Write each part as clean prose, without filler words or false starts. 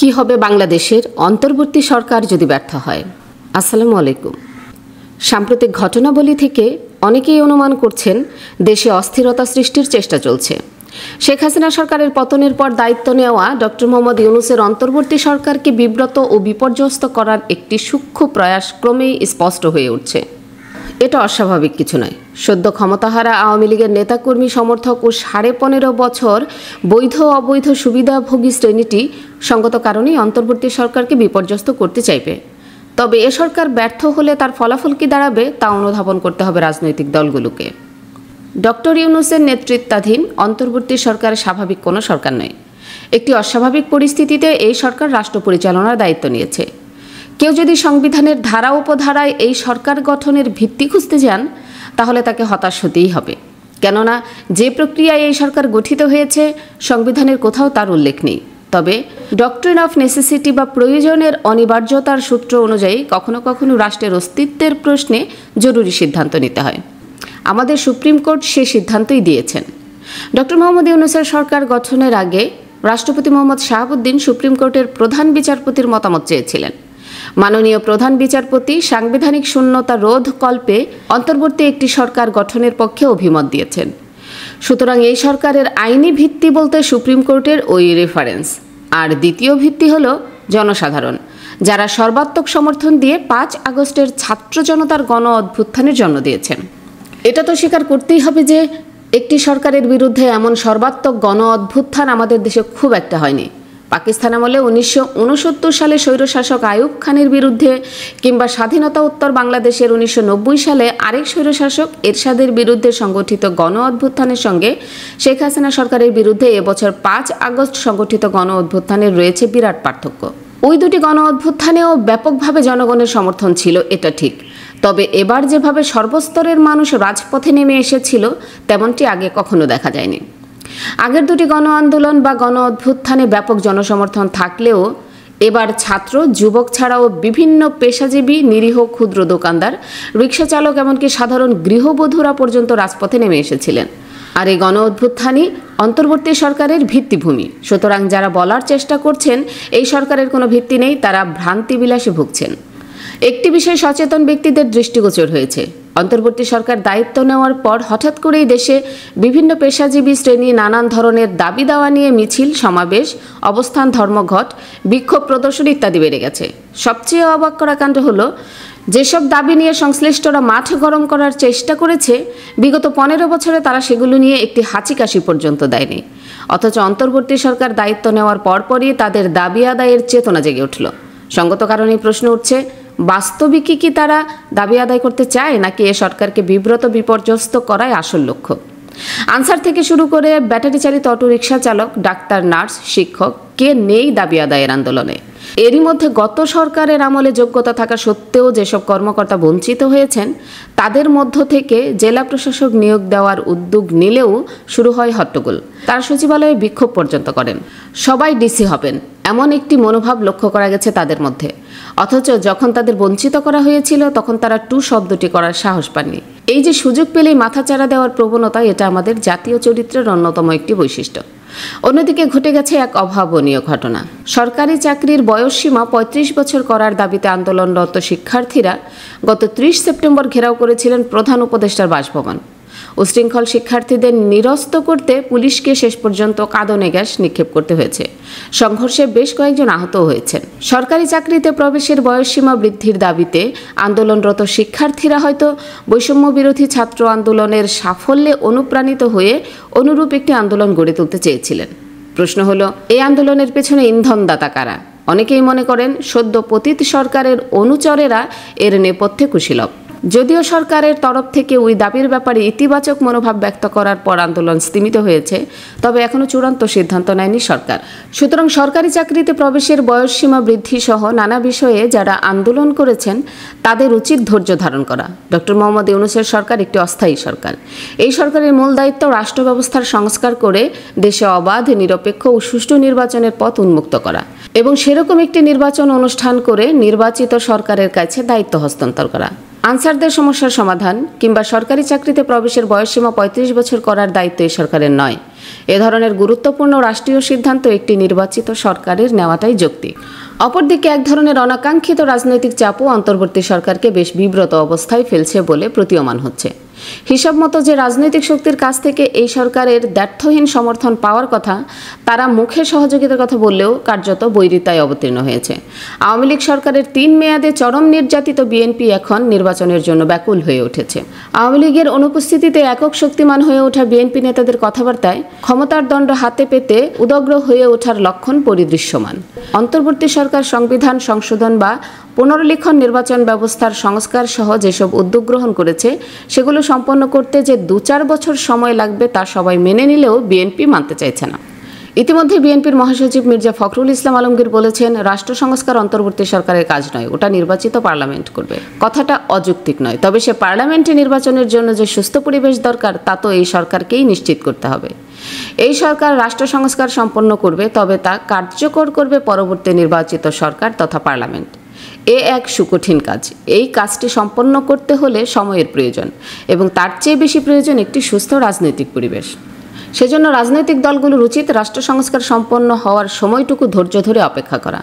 কি হবে বাংলাদেশের অন্তর্বর্তী সরকার যদি ব্যর্থ হয়? আসসালামু আলাইকুম। সাম্প্রতিক ঘটনাবলী থেকে অনেকেই অনুমান করছেন দেশে অস্থিরতা সৃষ্টির চেষ্টা চলছে। শেখ হাসিনা সরকারের পতনের পর দায়িত্ব নেওয়া ডক্টর মোহাম্মদ ইউনূসের অন্তর্বর্তী সরকারকে বিব্রত ও বিপর্যস্ত করার একটি সূক্ষ্ম প্রয়াস ক্রমেই স্পষ্ট হয়ে উঠছে। এটা অস্বাভাবিক কিছু নয়। সদ্য ক্ষমতাহারা আওয়ামী লীগের নেতাকর্মী সমর্থক ও 15.5 বছর বৈধ অবৈধ সুবিধাভোগী শ্রেণীটি সঙ্গত কারণেই অন্তর্বর্তী সরকারকে বিপর্যস্ত করতে চাইবে। তবে এ সরকার ব্যর্থ হলে তার ফলাফল কী দাঁড়াবে তা অনুধাবন করতে হবে রাজনৈতিক দলগুলোকে। ডক্টর ইউনূসের নেতৃত্বাধীন অন্তর্বর্তী সরকার স্বাভাবিক কোনো সরকার নয়। একটি অস্বাভাবিক পরিস্থিতিতে এই সরকার রাষ্ট্র পরিচালনার দায়িত্ব নিয়েছে। কেউ যদি সংবিধানের ধারা উপধারায় এই সরকার গঠনের ভিত্তি খুঁজতে যান, তাহলে তাকে হতাশ হতেই হবে। কেননা যে প্রক্রিয়ায় এই সরকার গঠিত হয়েছে সংবিধানের কোথাও তার উল্লেখ নেই। তবে ডক্ট্রিন অফ নেসেসিটি বা প্রয়োজনের অনিবার্যতার সূত্র অনুযায়ী কখনো কখনো রাষ্ট্রের অস্তিত্বের প্রশ্নে জরুরি সিদ্ধান্ত নিতে হয়। আমাদের সুপ্রিম কোর্ট সে সিদ্ধান্তই দিয়েছেন। ডক্টর মোহাম্মদ ইউনূসের সরকার গঠনের আগে রাষ্ট্রপতি মোহাম্মদ শাহাবুদ্দিন সুপ্রিম কোর্টের প্রধান বিচারপতির মতামত চেয়েছিলেন। মাননীয় প্রধান বিচারপতি সাংবিধানিক শূন্যতা রোধ কল্পে অন্তর্বর্তী একটি সরকার গঠনের পক্ষে অভিমত দিয়েছেন। সুতরাং এই সরকারের আইনি ভিত্তি বলতে সুপ্রিম কোর্টের ওই রেফারেন্স, আর দ্বিতীয় ভিত্তি হল জনসাধারণ, যারা সর্বাত্মক সমর্থন দিয়ে 5 আগস্টের ছাত্র জনতার গণ অভ্যুত্থানের জন্ম দিয়েছেন। এটা তো স্বীকার করতেই হবে যে একটি সরকারের বিরুদ্ধে এমন সর্বাত্মক গণ অভ্যুত্থান আমাদের দেশে খুব একটা হয়নি। পাকিস্তান আমলে 1969 সালে স্বৈরশাসক আইয়ুব খানের বিরুদ্ধে কিংবা স্বাধীনতা উত্তর বাংলাদেশের 1990 সালে আরেক স্বৈরশাসক এরশাদের বিরুদ্ধে সংগঠিত গণ অভ্যুত্থানের সঙ্গে শেখ হাসিনা সরকারের বিরুদ্ধে এবছর 5 আগস্ট সংগঠিত গণ অভ্যুত্থানের রয়েছে বিরাট পার্থক্য। ওই দুটি গণ অভ্যুত্থানেও ব্যাপকভাবে জনগণের সমর্থন ছিল, এটা ঠিক। তবে এবার যেভাবে সর্বস্তরের মানুষ রাজপথে নেমে এসেছিল তেমনটি আগে কখনো দেখা যায়নি। আগের দুটি গণ আন্দোলন বা গণ অভ্যুত্থানে ব্যাপক জনসমর্থন থাকলেও এবার ছাত্র, যুবক ছাড়াও বিভিন্ন পেশাজীবী, নিরীহ ক্ষুদ্র দোকানদার, রিক্সা চালক, এমনকি সাধারণ গৃহবধূরা পর্যন্ত রাজপথে নেমে এসেছিলেন। আর এই গণ অভ্যুত্থানই অন্তর্বর্তী সরকারের ভিত্তিভূমি। সুতরাং যারা বলার চেষ্টা করছেন এই সরকারের কোনো ভিত্তি নেই, তারা ভ্রান্তিবিলাসে ভুগছেন। একটি বিষয় সচেতন ব্যক্তিদের দৃষ্টিগোচর হয়েছে। অন্তর্বর্তী সরকার দায়িত্ব নেওয়ার পর হঠাৎ করেই দেশে বিভিন্ন পেশাজীবী শ্রেণী নানান ধরনের দাবি দাওয়া নিয়ে মিছিল, সমাবেশ, অবস্থান, ধর্মঘট, বিক্ষোভ প্রদর্শন ইত্যাদি বেড়ে গেছে। সবচেয়ে অবাক করা কাণ্ড হলো, যেসব দাবি নিয়ে সংশ্লিষ্টরা মাঠ গরম করার চেষ্টা করেছে, বিগত 15 বছরে তারা সেগুলো নিয়ে একটি হাঁচিকাশি পর্যন্ত দেয়নি। অথচ অন্তর্বর্তী সরকার দায়িত্ব নেওয়ার পরপরই তাদের দাবি আদায়ের চেতনা জেগে উঠল। সঙ্গত কারণেই প্রশ্ন উঠছে, বাস্তবিকই কি তারা দাবি আদায় করতে চায়, নাকি এ সরকারকে বিব্রত বিপর্যস্ত করাই আসল লক্ষ্য? আনসার থেকে শুরু করে ব্যাটারি চালিত অটোরিকশা চালক, ডাক্তার, নার্স, শিক্ষক, কে নেই দাবি আদায়ের আন্দোলনে? এরই মধ্যে গত সরকারের আমলে যোগ্যতা থাকা সত্ত্বেও যেসব কর্মকর্তা বঞ্চিত হয়েছেন, তাদের মধ্য থেকে জেলা প্রশাসক নিয়োগ দেওয়ার উদ্যোগ নিলেও শুরু হয় হট্টগোল। তারা সচিবালয়ে বিক্ষোভ পর্যন্ত করেন। সবাই ডিসি হবেন, এমন একটি মনোভাব লক্ষ্য করা গেছে তাদের মধ্যে। অথচ যখন তাদের বঞ্চিত করা হয়েছিল তখন তারা টু শব্দটি করার সাহস পাননি। এই যে সুযোগ পেলেই মাথাচাড়া দেওয়ার প্রবণতা, এটা আমাদের জাতীয় চরিত্রের অন্যতম একটি বৈশিষ্ট্য। অন্যদিকে ঘটে গেছে এক অভাবনীয় ঘটনা। সরকারি চাকরির বয়সসীমা 35 বছর করার দাবিতে আন্দোলনরত শিক্ষার্থীরা গত 30 সেপ্টেম্বর ঘেরাও করেছিলেন প্রধান উপদেষ্টার বাসভবন। উশৃঙ্খল শিক্ষার্থীদের নিরস্ত করতে পুলিশকে শেষ পর্যন্ত কাঁদনে গ্যাস নিক্ষেপ করতে হয়েছে। সংঘর্ষে বেশ কয়েকজন আহতও হয়েছেন। সরকারি চাকরিতে প্রবেশের বয়সসীমা বৃদ্ধির দাবিতে আন্দোলনরত শিক্ষার্থীরা হয়তো বৈষম্য বিরোধী ছাত্র আন্দোলনের সাফল্যে অনুপ্রাণিত হয়ে অনুরূপ একটি আন্দোলন গড়ে তুলতে চেয়েছিলেন। প্রশ্ন হলো, এই আন্দোলনের পেছনে ইন্ধনদাতা কারা? অনেকেই মনে করেন সদ্য পতিত সরকারের অনুচরেরা এর নেপথ্যে কুশীলব। যদিও সরকারের তরফ থেকে ওই দাবির ব্যাপারে ইতিবাচক মনোভাব ব্যক্ত করার পর আন্দোলন স্তীমিত হয়েছে, তবে এখনও চূড়ান্ত সিদ্ধান্ত নেয়নি সরকার। সুতরাং সরকারি চাকরিতে প্রবেশের বয়সসীমা বৃদ্ধি সহ নানা বিষয়ে যারা আন্দোলন করেছেন তাদের উচিত ধৈর্য ধারণ করা। ডক্টর মোহাম্মদ ইউনূসের সরকার একটি অস্থায়ী সরকার। এই সরকারের মূল দায়িত্ব রাষ্ট্র ব্যবস্থার সংস্কার করে দেশে অবাধ, নিরপেক্ষ ও সুষ্ঠু নির্বাচনের পথ উন্মুক্ত করা এবং সেরকম একটি নির্বাচন অনুষ্ঠান করে নির্বাচিত সরকারের কাছে দায়িত্ব হস্তান্তর করা। আনসারদের সমস্যার সমাধান কিংবা সরকারি চাকরিতে প্রবেশের বয়সসীমা ৩৫ বছর করার দায়িত্ব এই সরকারের নয়। এ ধরনের গুরুত্বপূর্ণ রাষ্ট্রীয় সিদ্ধান্ত একটি নির্বাচিত সরকারের নেওয়াটাই যৌক্তিক। অপরদিকে এক ধরনের অনাকাঙ্ক্ষিত রাজনৈতিক চাপও অন্তর্বর্তী সরকারকে বেশ বিব্রত অবস্থায় ফেলছে বলে প্রতীয়মান হচ্ছে। হিসাব মতো যে রাজনৈতিক শক্তির কাছ থেকে এই সরকারের দ্ব্যর্থহীন সমর্থন পাওয়ার কথা, তারা মুখে সহযোগিতার কথা বললেও কার্যত বৈরিতায় অবতীর্ণ হয়েছে। আওয়ামী লীগ সরকারের ৩ মেয়াদে চরম নির্যাতিত বিএনপি এখন নির্বাচনের জন্য ব্যাকুল হয়ে উঠেছে। আওয়ামী লীগের অনুপস্থিতিতে একক শক্তিমান হয়ে ওঠা বিএনপি নেতাদের কথাবার্তায় ক্ষমতার দণ্ড হাতে পেতে উদগ্র হয়ে ওঠার লক্ষণ পরিদৃশ্যমান। অন্তর্বর্তী সরকার সংবিধান সংশোধন বা পুনর্লিখন নির্বাচন ব্যবস্থার সংস্কার সহ যেসব উদ্যোগ গ্রহণ করেছে, সেগুলো সম্পন্ন করতে যে ২-৪ বছর সময় লাগবে তা সবাই মেনে নিলেও বিএনপি মানতে চাইছে না। ইতিমধ্যে বিএনপির মহাসচিব মির্জা ফখরুল ইসলাম আলমগীর বলেছেন, রাষ্ট্র সংস্কার অন্তর্বর্তী সরকারের কাজ নয়, ওটা নির্বাচিত পার্লামেন্ট করবে। কথাটা অযৌক্তিক নয়, তবে সে পার্লামেন্টে নির্বাচনের জন্য যে সুস্থ পরিবেশ দরকার তা তো এই সরকারকেই নিশ্চিত করতে হবে। এই সরকার রাষ্ট্র সংস্কার সম্পন্ন করবে, তবে তা কার্যকর করবে পরবর্তী নির্বাচিত সরকার তথা পার্লামেন্ট। এক সুকঠিন কাজ। এই কাজটি সম্পন্ন করতে হলে সময়ের প্রয়োজন এবং তার চেয়ে বেশি প্রয়োজন একটি সুস্থ রাজনৈতিক পরিবেশ। সেজন্য রাজনৈতিক দলগুলোর উচিত রাষ্ট্র সংস্কার সম্পন্ন হওয়ার সময়টুকু ধৈর্য ধরে অপেক্ষা করা।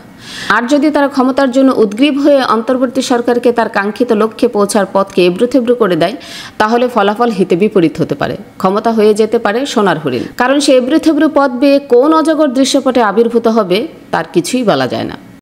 আর যদি তারা ক্ষমতার জন্য উদ্গ্রীব হয়ে অন্তর্বর্তী সরকারকে তার কাঙ্ক্ষিত লক্ষ্যে পৌঁছার পথকে এবড়োথেবড়ো করে দেয়, তাহলে ফলাফল হিতে বিপরীত হতে পারে। ক্ষমতা হয়ে যেতে পারে সোনার হরিণ, কারণ সে এবড়োথেবড়ো পথ বেয়ে কোন অজগর দৃশ্যপটে আবির্ভূত হবে তার কিছুই বলা যায় না।